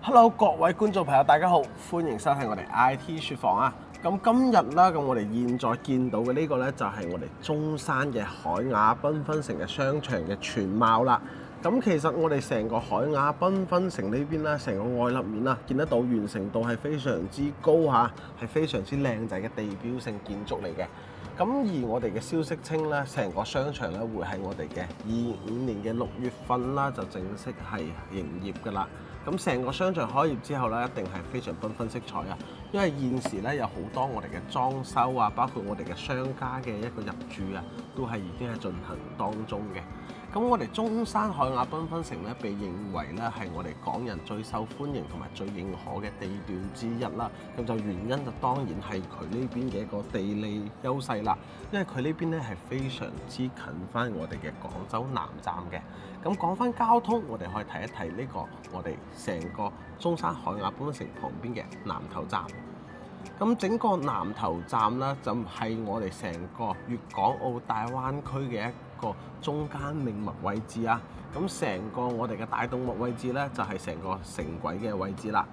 Hello，各位觀眾朋友，大家好，歡迎收睇我哋 IT 說房啊！咁今日啦，咁我哋現在見到嘅呢個呢，就係我哋中山嘅海雅繽紛城嘅商場嘅全貌啦。咁其實我哋成個海雅繽紛城呢邊咧，成個外立面啊，見得到完成度係非常之高嚇，係非常之靚仔嘅地標性建築嚟嘅。咁而我哋嘅消息稱咧，成個商場咧會喺我哋嘅25年嘅6月份啦，就正式係營業㗎啦。咁成個商場開業之後咧，一定係非常繽紛色彩啊！因為現時咧有好多我哋嘅裝修啊，包括我哋嘅商家嘅一個入駐啊，都係已經係進行當中嘅。咁我哋中山海雅繽紛城咧，被認為咧係我哋港人最受歡迎同埋最認可嘅地段之一啦。咁就原因就當然係佢呢邊嘅一個地理優勢啦，因為佢呢邊咧係非常之近翻我哋嘅廣州南站嘅。咁講翻交通，我哋可以睇一睇呢個我哋成個中山海雅繽紛城旁邊嘅南頭站。咁整個南頭站啦，就係我哋成個粵港澳大灣區嘅一個中間命脈位置啊。咁成個我哋嘅大動脈位置咧，就係成個城軌嘅位置啦。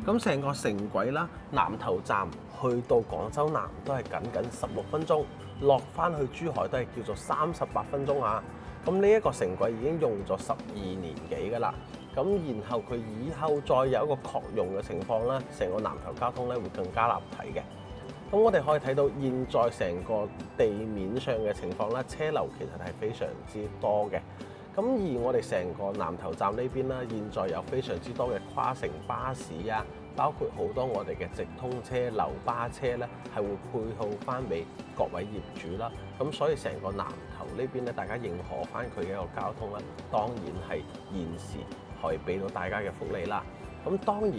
咁成個城軌啦，南頭站去到廣州南都係僅16分鐘，落翻去珠海都係叫做38分鐘啊。咁呢一個城軌已經用咗12年幾㗎啦。咁然後佢以後再有一個擴容嘅情況咧，成個南頭交通咧會更加立體嘅。咁我哋可以睇到現在成個地面上嘅情況咧，車流其實係非常之多嘅。咁而我哋成個南頭站呢邊啦，現在有非常之多嘅跨城巴士啊，包括好多我哋嘅直通車、流巴車咧，係會配套翻俾各位業主啦。咁所以成個南頭呢邊咧，大家認可翻佢嘅一個交通咧，當然係現時可以俾到大家嘅福利啦。咁當然，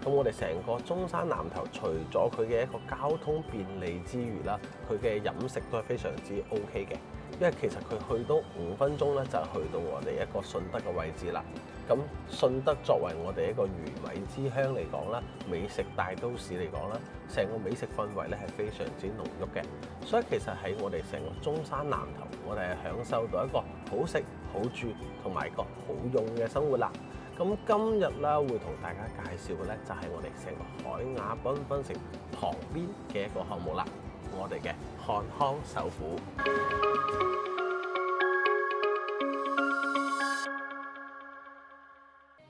咁我哋成個中山南頭，除咗佢嘅一個交通便利之餘啦，佢嘅飲食都係非常之 OK 嘅。因為其實佢去到5分鐘咧，就去到我哋一個順德嘅位置啦。咁順德作為我哋一個魚米之鄉嚟講啦，美食大都市嚟講啦，成個美食氛圍咧係非常之濃郁嘅。所以其實喺我哋成個中山南頭，我哋係享受到一個好食好住同埋一個好用嘅生活啦。咁今日啦，會同大家介紹嘅咧，就係我哋成個海雅繽紛城旁邊嘅一個項目啦，我哋嘅漢康首府。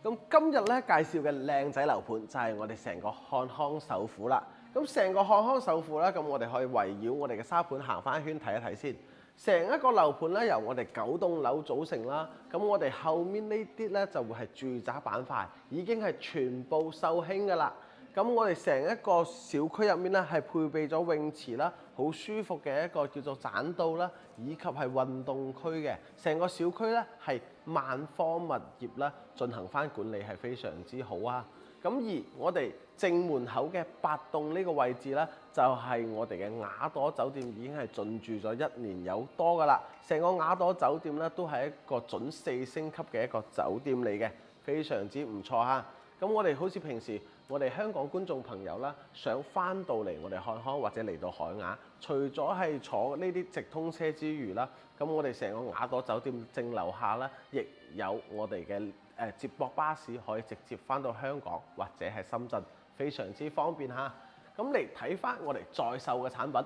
咁今日咧介紹嘅靚仔樓盤就係我哋成個漢康首府啦。咁成個漢康首府咧，咁我哋可以圍繞我哋嘅沙盤行翻一圈睇一睇先。成一個樓盤咧，由我哋9棟樓組成啦。咁我哋後面呢啲咧就會係住宅板塊，已經係全部售罄㗎啦。咁我哋成一個小區入面咧，係配備咗泳池啦，好舒服嘅一個叫做棧道啦，以及係運動區嘅。成個小區咧係萬科物業啦進行翻管理，係非常之好啊。咁而我哋正門口嘅8棟呢個位置咧，就係我哋嘅雅朵酒店已經係進駐咗1年有多㗎啦。成個雅朵酒店咧都係一個準4星級嘅一個酒店嚟嘅，非常之唔錯嚇。咁我哋好似平時我哋香港觀眾朋友啦，想翻到嚟我哋漢康或者嚟到海雅，除咗係坐呢啲直通車之餘啦，咁我哋成個雅朵酒店正樓下啦，亦有我哋嘅接駁巴士可以直接翻到香港或者係深圳，非常之方便嚇。咁嚟睇翻我哋在售嘅產品，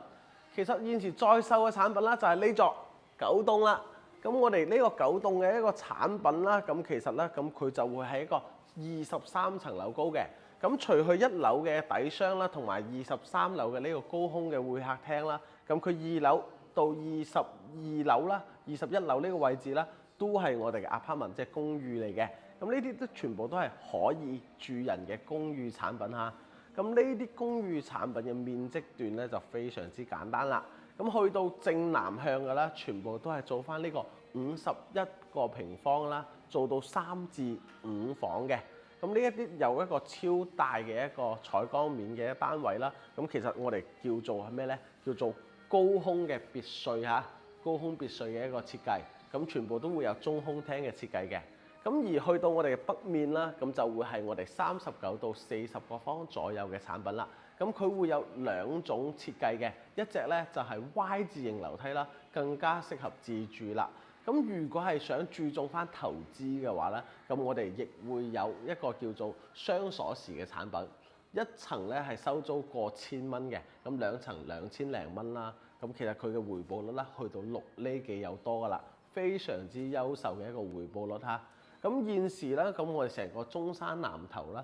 其實現時在售嘅產品啦，就係呢座9棟啦。咁我哋呢個9棟嘅一個產品啦，咁其實咧，咁佢就會係一個23層樓高嘅。咁除去1樓嘅底商啦，同埋23樓嘅呢個高空嘅會客廳啦，咁佢2樓到22樓啦、21樓呢個位置啦，都係我哋嘅 apartment， 即係公寓嚟嘅。咁呢啲都全部都係可以住人嘅公寓產品嚇。咁呢啲公寓產品嘅面積段咧就非常之簡單啦。咁去到正南向嘅啦，全部都係做翻呢個51個平方啦，做到3至5房嘅。咁呢一啲有一個超大嘅一個採光面嘅單位啦。咁其實我哋叫做係咩咧？叫做高空嘅別墅嚇，高空別墅嘅一個設計。咁全部都會有中空廳嘅設計嘅。咁而去到我哋嘅北面啦，咁就會係我哋39到40個方左右嘅產品啦。咁佢會有2種設計嘅，一隻咧就係 Y 字型樓梯啦，更加適合自住啦。咁如果係想注重翻投資嘅話咧，咁我哋亦會有一個叫做雙鎖匙嘅產品，一層咧係收租過千蚊嘅，咁兩層2000零蚊啦。咁其實佢嘅回報率咧去到6厘幾有多噶啦，非常之優秀嘅一個回報率嚇。咁現時咧，咁我哋成個中山南頭啦，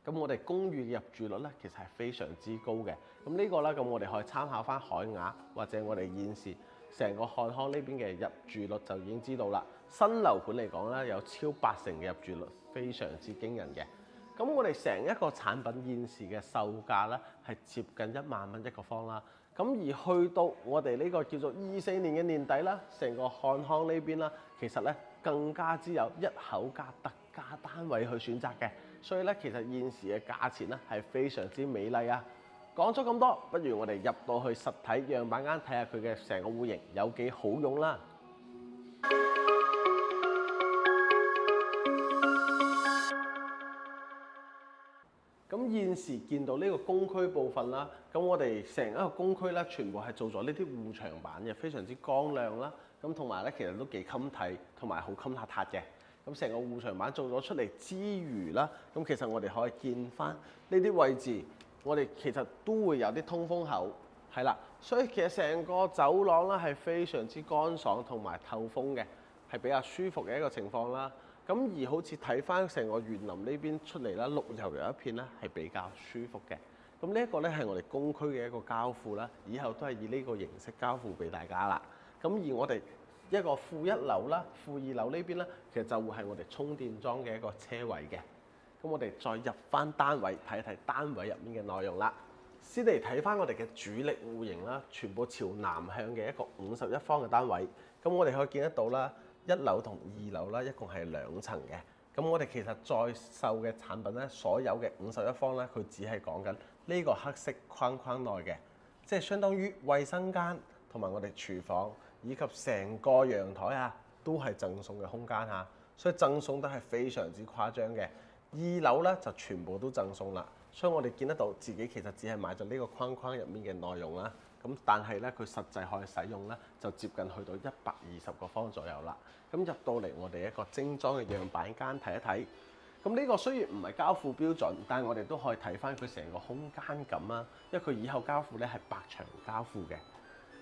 咁我哋公寓嘅入住率咧其實係非常之高嘅。咁呢個咧，咁我哋可以參考翻海雅或者我哋現時成個漢康呢邊嘅入住率就已經知道啦。新樓盤嚟講咧，有超80%嘅入住率，非常之驚人嘅。咁我哋成一個產品現時嘅售價咧係接近1萬蚊一個方啦。咁而去到我哋呢個叫做24年嘅年底啦，成個漢康呢邊啦，其實咧更加之有一口價特價單位去選擇嘅。所以咧，其實現時嘅價錢咧係非常之美麗啊！講咗咁多，不如我哋入到去實體樣板間睇下佢嘅成個戶型有幾好用啦。咁現時見到呢個公區部分啦，咁我哋成一個公區咧，全部係做咗呢啲護牆板嘅，非常之光亮啦。咁同埋咧，其實都幾襟睇，同埋好襟塌嘅。咁成個護牆板做咗出嚟之餘啦，咁其實我哋可以見翻呢啲位置，我哋其實都會有啲通風口，係啦。所以其實成個走廊啦係非常之乾爽同埋透風嘅，係比較舒服嘅一個情況啦。咁而好似睇翻成個園林呢邊出嚟啦，綠油油一片咧，係比較舒服嘅。咁呢一個咧係我哋公區嘅一個交付啦，以後都係以呢個形式交付俾大家啦。咁而我哋一個負1樓啦、負2樓呢邊咧，其實就會係我哋充電樁嘅一個車位嘅。咁我哋再入翻單位睇一睇單位入面嘅內容啦。先嚟睇翻我哋嘅主力戶型啦，全部朝南向嘅一個51方嘅單位。咁我哋可以見得到啦。1樓同2樓啦，一共係2層嘅。咁我哋其實在售嘅產品咧，所有嘅51方咧，佢只係講緊呢個黑色框框內嘅，即係相當於衛生間同埋我哋廚房以及成個陽台啊，都係贈送嘅空間嚇。所以贈送得係非常之誇張嘅。2樓咧就全部都贈送啦。所以我哋見得到自己其實只係買咗呢個框框入面嘅內容啦。咁但係咧，佢實際可以使用咧，就接近去到120個方左右啦。咁入到嚟我哋一個精裝嘅樣板間睇一睇。咁呢個雖然唔係交付標準，但係我哋都可以睇翻佢成個空間感啦。因為佢以後交付咧係白牆交付嘅。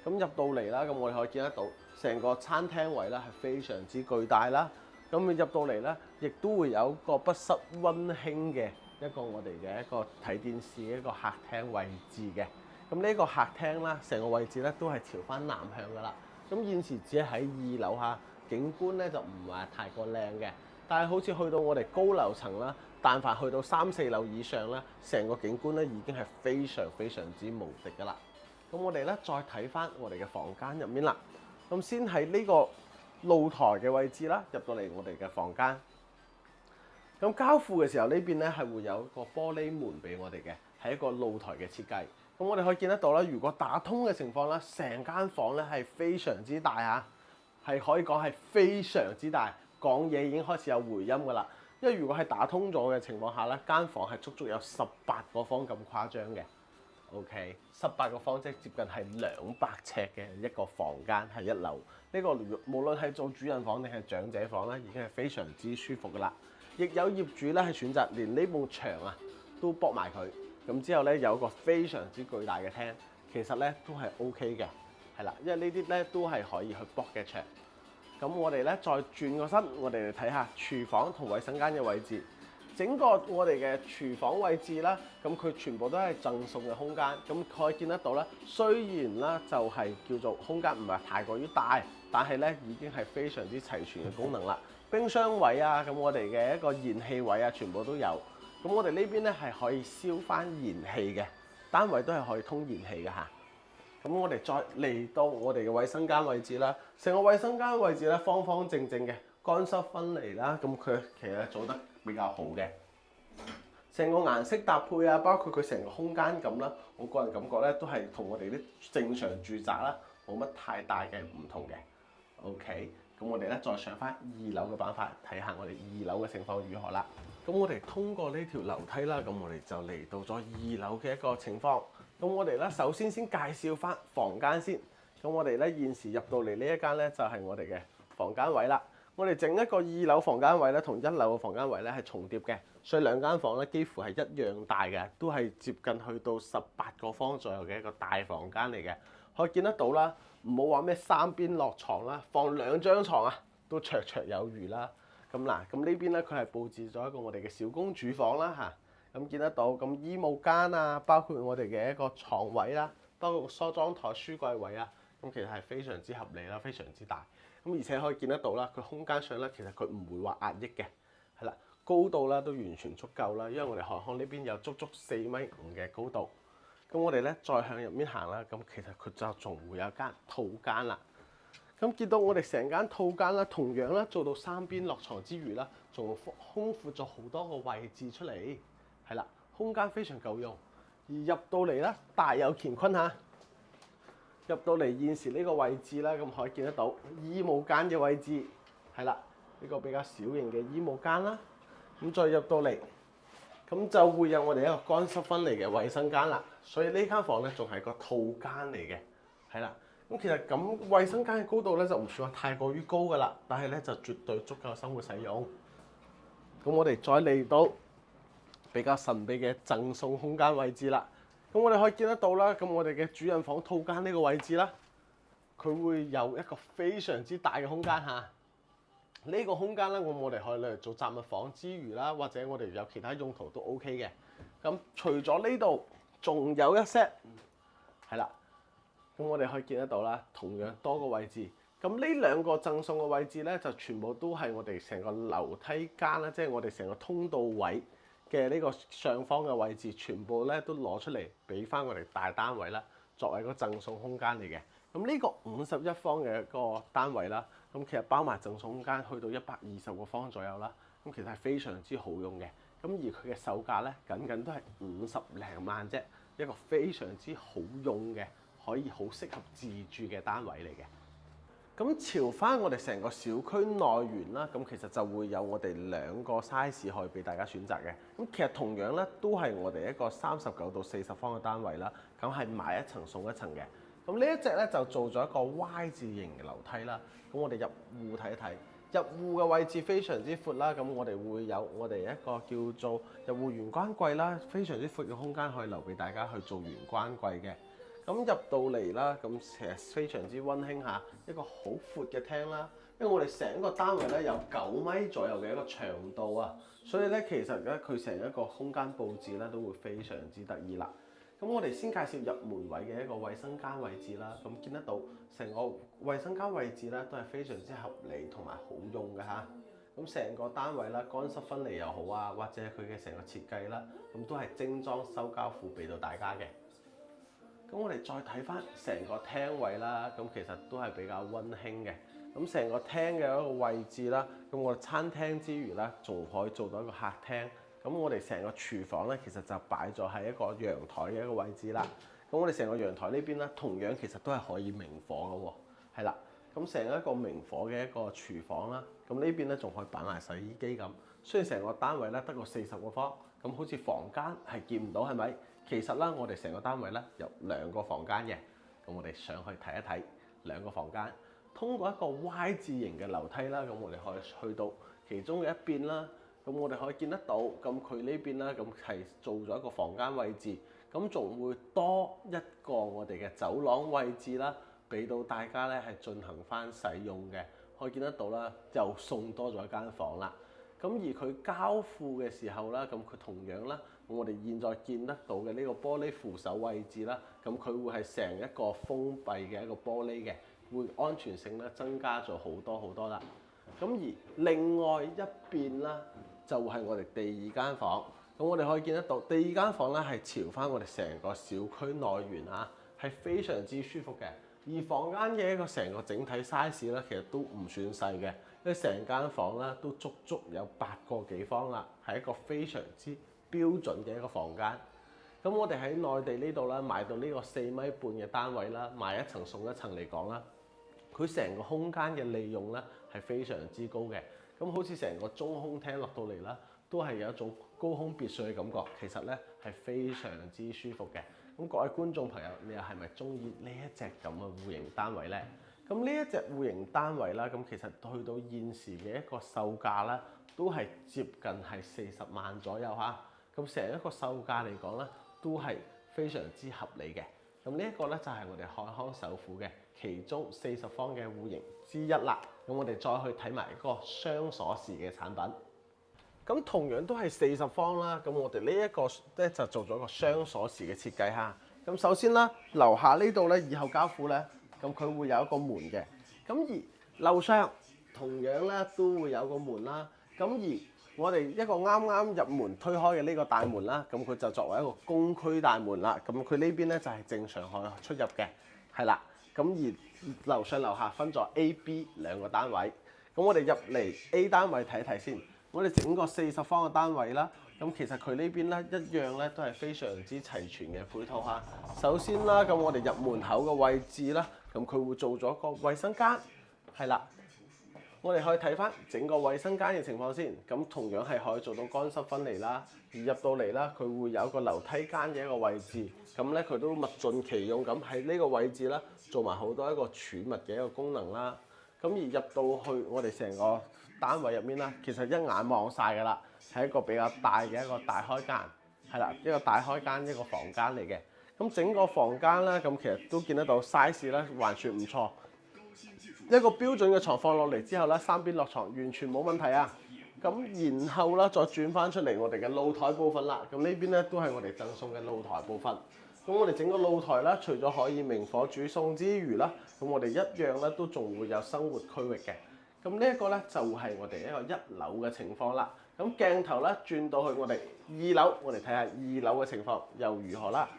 咁入到嚟啦，咁我哋可以見得到成個餐廳位咧係非常之巨大啦。咁入到嚟咧，亦都會有個不失溫馨嘅一個我哋嘅一個睇電視嘅一個客廳位置嘅。咁呢個客廳啦，成個位置咧都係朝翻南向噶啦。咁現時只係喺2樓下，景觀咧就唔係太過靚嘅。但係好似去到我哋高樓層啦，但凡去到3、4樓以上咧，成個景觀咧已經係非常非常之無敵噶啦。咁我哋咧再睇翻我哋嘅房間入面啦。咁先喺呢個露台嘅位置啦，入到嚟我哋嘅房間。咁交付嘅時候呢邊咧係會有一個玻璃門俾我哋嘅，係一個露台嘅設計。咁我哋可以見得到啦，如果打通嘅情況咧，成間房咧係非常之大嚇，係可以講係非常之大，講嘢已經開始有回音噶啦。因為如果係打通咗嘅情況下咧，間房係足足有18個方咁誇張嘅。OK，18個方即係接近係200尺嘅一個房間，係1樓。呢個無論係做主人房定係長者房咧，已經係非常之舒服噶啦。亦有業主咧係選擇連呢埲牆啊都駁埋佢。咁之後咧有一個非常之巨大嘅廳，其實咧都係 OK 嘅，係啦，因為呢啲咧都係可以去駁嘅牆。咁我哋咧再轉個身，我哋嚟睇下廚房同衞生間嘅位置。整個我哋嘅廚房位置啦，咁佢全部都係贈送嘅空間。咁可以見得到啦，雖然啦就係叫做空間唔係太過於大，但係咧已經係非常之齊全嘅功能啦。冰箱位啊，咁我哋嘅一個燃氣位啊，全部都有。咁我哋呢邊咧係可以燒翻燃氣嘅，單位都係可以通燃氣嘅嚇。咁我哋再嚟到我哋嘅衛生間位置啦，成個衛生間位置咧方方正正嘅，乾濕分離啦，咁佢其實做得比較好嘅。成個顏色搭配啊，包括佢成個空間感啦，我個人感覺咧都係同我哋啲正常住宅啦冇乜太大嘅唔同嘅。OK。咁我哋咧再上翻2樓嘅板塊，睇下我哋2樓嘅情況如何啦。咁我哋通過呢條樓梯啦，咁我哋就嚟到咗2樓嘅一個情況。咁我哋咧首先介紹翻房間先。咁我哋咧現時入到嚟呢一間咧就係我哋嘅房間位啦。我哋整一個2樓房間位咧，同1樓嘅房間位咧係重疊嘅，所以兩間房咧幾乎係一樣大嘅，都係接近去到18個方左右嘅一個大房間嚟嘅。可以見得到啦，唔好話咩3邊落床啦，放2張床啊，都綽綽有餘啦。咁嗱，咁呢邊咧佢係佈置咗一個我哋嘅小公主房啦嚇。咁見得到，咁衣帽間啊，包括我哋嘅一個床位啦，包括梳妝台、書櫃位啊，咁其實係非常之合理啦，非常之大。咁而且可以見得到啦，佢空間上咧其實佢唔會話壓抑嘅，係啦，高度啦都完全足夠啦，因為我哋韓康呢邊有足足4.5米嘅高度。咁我哋咧再向入面行啦，咁其實佢就仲會有間套間啦。咁見到我哋成間套間啦，同樣啦做到3邊落床之餘啦，仲空闊咗好多個位置出嚟，係啦，空間非常夠用。而入到嚟咧，大有乾坤嚇。入到嚟現時呢個位置啦，咁可以見得到衣帽間嘅位置，係啦，呢個比較小型嘅衣帽間啦。咁再入到嚟，咁就會有我哋一個乾濕分離嘅衛生間啦。所以呢間房咧仲係個套間嚟嘅，係啦。咁其實咁衛生間嘅高度咧就唔算話太過於高噶啦，但係咧就絕對足夠生活使用。咁我哋再嚟到比較神秘嘅贈送空間位置啦。咁我哋可以見得到啦，咁我哋嘅主人房套間呢個位置啦，佢會有一個非常之大嘅空間嚇。呢個空間咧，我哋可以嚟做雜物房之餘啦，或者我哋有其他用途都 OK 嘅。咁除咗呢度，仲有一 set，係啦。咁我哋可以見得到啦，同樣多個位置。咁呢2個贈送嘅位置咧，就全部都係我哋成個樓梯間啦，即係我哋成個通道位嘅呢個上方嘅位置，全部咧都攞出嚟俾翻我哋大單位啦，作為一個贈送空間嚟嘅。咁呢個51方嘅一個單位啦，咁其實包埋贈送空間去到120個方左右啦。咁其實係非常之好用嘅。咁而佢嘅售價咧，僅僅都係50零萬啫，一個非常之好用嘅，可以好適合自住嘅單位嚟嘅。咁朝翻我哋成個小區內園啦，咁其實就會有我哋2個 size 可以俾大家選擇嘅。咁其實同樣咧都係我哋一個39到40方嘅單位啦，咁係買一層送一層嘅。咁呢一隻咧就做咗一個 Y 字形嘅樓梯啦。咁我哋入戶睇一睇，入戶嘅位置非常之闊啦。咁我哋會有我哋一個叫做入戶玄關櫃啦，非常之闊嘅空間可以留俾大家去做玄關櫃嘅。咁入到嚟啦，咁其實非常之溫馨嚇，一個好闊嘅廳啦。因為我哋成個單位咧有9米左右嘅一個長度啊，所以咧其實咧佢成一個空間佈置咧都會非常之得意啦。咁我哋先介紹入門位嘅一個衛生間位置啦。咁見得到成個衛生間位置咧都係非常之合理同埋好用嘅嚇。咁成個單位啦，乾濕分離又好啊，或者佢嘅成個設計啦，咁都係精裝收膠庫俾到大家嘅。咁我哋再睇翻成個廳位啦，咁其實都係比較溫馨嘅。咁成個廳嘅一個位置啦，咁我哋餐廳之餘啦，仲可以做到一個客廳。咁我哋成個廚房咧，其實就擺咗喺一個陽台嘅一個位置啦。咁我哋成個陽台呢邊咧，同樣其實都係可以明火嘅喎，係啦。咁成一個明火嘅一個廚房啦，咁呢邊咧仲可以擺埋洗衣機咁。雖然成個單位咧得個40個方，咁好似房間係見唔到係咪？其實啦，我哋成個單位咧有2個房間嘅。咁我哋上去睇一睇2個房間，通過一個 Y 字形嘅樓梯啦，咁我哋可以去到其中嘅一邊啦。咁我哋可以見得到，咁佢呢邊啦，咁係做咗一個房間位置，咁仲會多一個我哋嘅走廊位置啦，俾到大家咧係進行翻使用嘅。可以見得到啦，又送多咗一間房啦。咁而佢交付嘅時候啦，咁佢同樣啦，我哋現在見得到嘅呢個玻璃扶手位置啦，咁佢會係成一個封閉嘅一個玻璃嘅，會安全性咧增加咗好多好多啦。咁而另外一邊啦，就係我哋第2間房。咁我哋可以見得到，第2間房咧係朝翻我哋成個小區內園啊，係非常之舒服嘅。而房間嘅一個成個整體 size 咧，其實都唔算細嘅，因為成間房咧都足足有8個幾方啦，係一個非常之標準嘅一個房間。咁我哋喺內地呢度啦，買到呢個4.5米嘅單位啦，買一層送一層嚟講啦，佢成個空間嘅利用咧係非常之高嘅。咁好似成個中空廳落到嚟啦，都係有一種高空別墅嘅感覺，其實咧係非常之舒服嘅。咁各位觀眾朋友，你又係咪中意呢一隻咁嘅戶型單位呢？咁呢一隻戶型單位啦，咁其實去到現時嘅一個售價咧，都係接近係40萬左右嚇。咁成一個售價嚟講咧，都係非常之合理嘅。咁呢一個咧就係我哋漢康首富嘅其中40方嘅戶型之一啦。咁我哋再去睇埋一個雙鎖匙嘅產品。咁同樣都係40方啦。咁我哋呢一個咧就做咗個雙鎖匙嘅設計嚇。咁首先啦，樓下呢度咧，以後交付咧，咁佢會有一個門嘅。咁而樓上同樣咧都會有個門啦。咁而我哋一個啱啱入門推開嘅呢個大門啦，咁佢就作為一個公區大門啦。咁佢呢邊咧就係正常可以出入嘅，係啦。咁而樓上樓下分咗 A、B 兩個單位。咁我哋入嚟 A 單位睇一睇先。我哋整個40方嘅單位啦。咁其實佢呢邊咧一樣咧都係非常之齊全嘅配套嚇。首先啦，咁我哋入門口嘅位置啦，咁佢會做咗個衛生間，係啦。我哋可以睇翻整個衛生間嘅情況先。咁同樣係可以做到乾濕分離啦。而入到嚟啦，佢會有一個樓梯間嘅一個位置。咁咧佢都物盡其用咁喺呢個位置啦，做埋好多一個儲物嘅一個功能啦。咁而入到去我哋成個單位入面啦，其實一眼望晒㗎啦，係一個比較大嘅一個大開間，係啦，一個大開間一個房間嚟嘅。咁整個房間啦，咁其實都見得到 size 咧，還算唔錯。一個標準嘅床放落嚟之後咧，三邊落床完全冇問題啊。咁然後啦，再轉翻出嚟我哋嘅露台部分啦。咁呢邊咧都係我哋贈送嘅露台部分。咁我哋整個露台啦，除咗可以明火煮餸之餘啦，咁我哋一樣咧都仲會有生活區域嘅。咁呢一個咧就係我哋一個一樓嘅情況啦。咁鏡頭咧轉到去我哋2樓，我哋睇下2樓嘅情況又如何啦。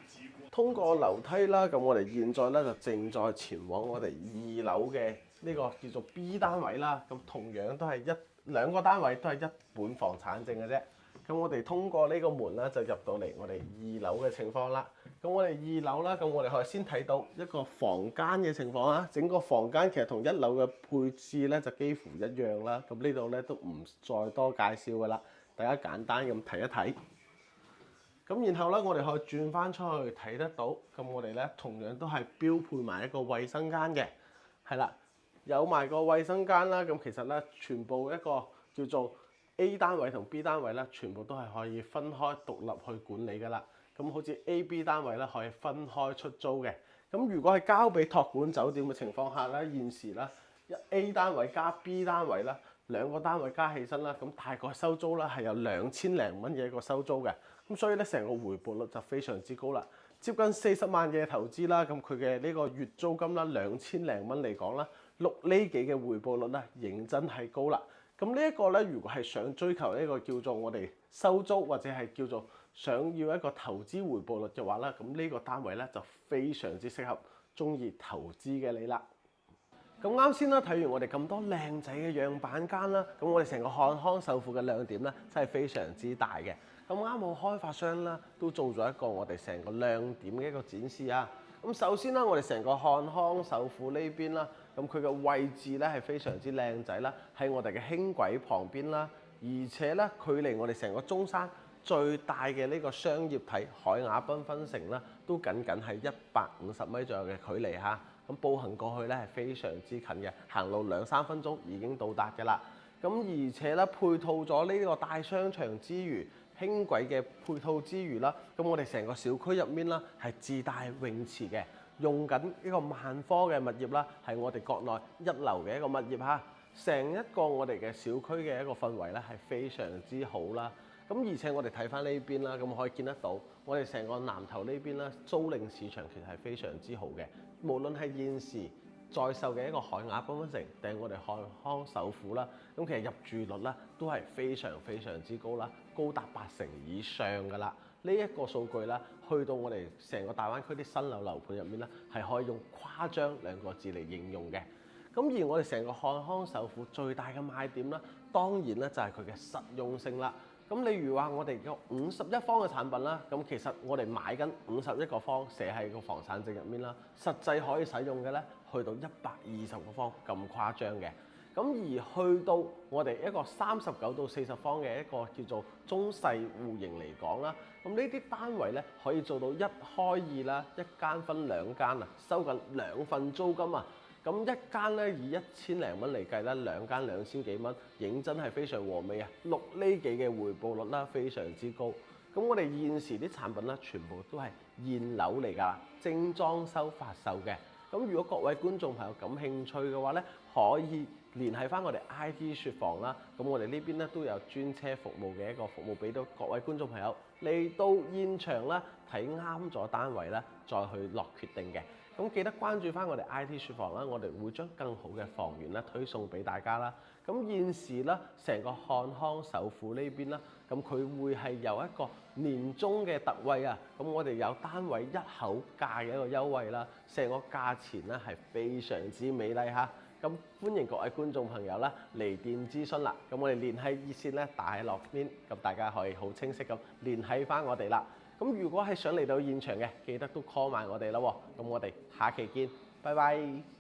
通過樓梯啦，咁我哋現在咧就正在前往我哋2樓嘅呢個叫做 B 單位啦。咁同樣都係兩個單位都係一本房產證嘅啫。咁我哋通過呢個門咧就入到嚟我哋2樓嘅情況啦。咁我哋2樓啦，咁我哋可以先睇到一個房間嘅情況啦。整個房間其實同1樓嘅配置咧就幾乎一樣啦。咁呢度咧都唔再多介紹噶啦，大家簡單咁睇一睇。咁然後咧，我哋可以轉翻出去睇得到。咁我哋咧同樣都係標配埋一個衛生間嘅，係啦，有埋個衛生間啦。咁其實咧全部一個叫做 A 單位同 B 單位咧，全部都係可以分開獨立去管理噶啦。咁好似 A、B 單位咧可以分開出租嘅。咁如果係交俾託管酒店嘅情況下咧，現時咧A 單位加 B 單位啦，兩個單位加起身啦，咁大概收租啦係有2000零蚊嘅一個收租嘅。咁所以咧成個回報率就非常之高啦，接近40萬嘅投資啦，咁佢嘅呢個月租金啦2000零蚊嚟講啦，6厘幾嘅回報率咧，認真係高啦。咁呢一個咧，如果係想追求呢個叫做我哋收租或者係叫做想要一個投資回報率嘅話咧，咁呢個單位咧就非常之適合中意投資嘅你啦。咁啱先啦，睇完我哋咁多靚仔嘅樣板間啦，咁我哋成個漢康首富嘅亮點咧，真係非常之大嘅。咁啱好開發商啦，都做咗一個我哋成個亮點嘅一個展示啊。咁首先啦，我哋成個漢康首富呢邊啦，咁佢嘅位置咧係非常之靚仔啦，喺我哋嘅輕軌旁邊啦，而且咧距離我哋成個中山最大嘅呢個商業體海雅繽紛城啦，都僅僅係150米左右嘅距離嚇。咁步行過去咧係非常之近嘅，行路2-3分鐘已經到達㗎啦。咁而且咧配套咗呢個大商場之餘，輕軌嘅配套之餘啦，咁我哋成個小區入面啦係自帶泳池嘅，用緊呢個萬科嘅物業啦，係我哋國內一流嘅一個物業嚇。成一個我哋嘅小區嘅一個氛圍咧係非常之好啦。咁而且我哋睇翻呢邊啦，咁可以見得到我哋成個南頭呢邊啦，租賃市場其實係非常之好嘅。無論係現時在售嘅一個海雅繽紛城，定係我哋漢康首富啦，咁其實入住率咧都係非常之高啦，高達80%以上㗎啦。呢一個數據啦，去到我哋成個大灣區啲新樓樓盤入面咧，係可以用誇張2個字嚟形容嘅。咁而我哋成個漢康首富最大嘅賣點啦，當然咧就係佢嘅實用性啦。咁例如話我哋有51方嘅產品啦，咁其實我哋買緊51個方寫喺個房產證入面啦，實際可以使用嘅咧，去到120個方咁誇張嘅。咁而去到我哋一個39到40方嘅一個叫做中細戶型嚟講啦，咁呢啲單位咧可以做到1開2啦，1間分2間啊，收緊2份租金啊。咁一間咧以1000零蚊嚟計啦，兩間2000幾蚊，認真係非常和味啊！6厘幾嘅回報率啦，非常之高。咁我哋現時啲產品咧，全部都係現樓嚟㗎，精裝修發售嘅。咁如果各位觀眾朋友感興趣嘅話咧，可以聯繫翻我哋 IT 雪房啦。咁我哋呢邊咧都有專車服務嘅一個服務俾到各位觀眾朋友嚟到現場啦，睇啱咗單位啦，再去落決定嘅。咁記得關注翻我哋 IT 雪房啦，我哋會將更好嘅房源咧推送俾大家啦。咁現時咧，成個漢康首富呢邊啦，咁佢會係有一個年終嘅特惠啊！咁我哋有單位一口價嘅一個優惠啦，成個價錢咧係非常之美麗嚇。咁歡迎各位觀眾朋友啦嚟電諮詢啦。咁我哋聯繫熱線咧打喺落邊，咁大家可以好清晰咁聯繫翻我哋啦。咁如果係想嚟到現場嘅，記得都 call 埋我哋啦喎。咁我哋下期見，拜拜。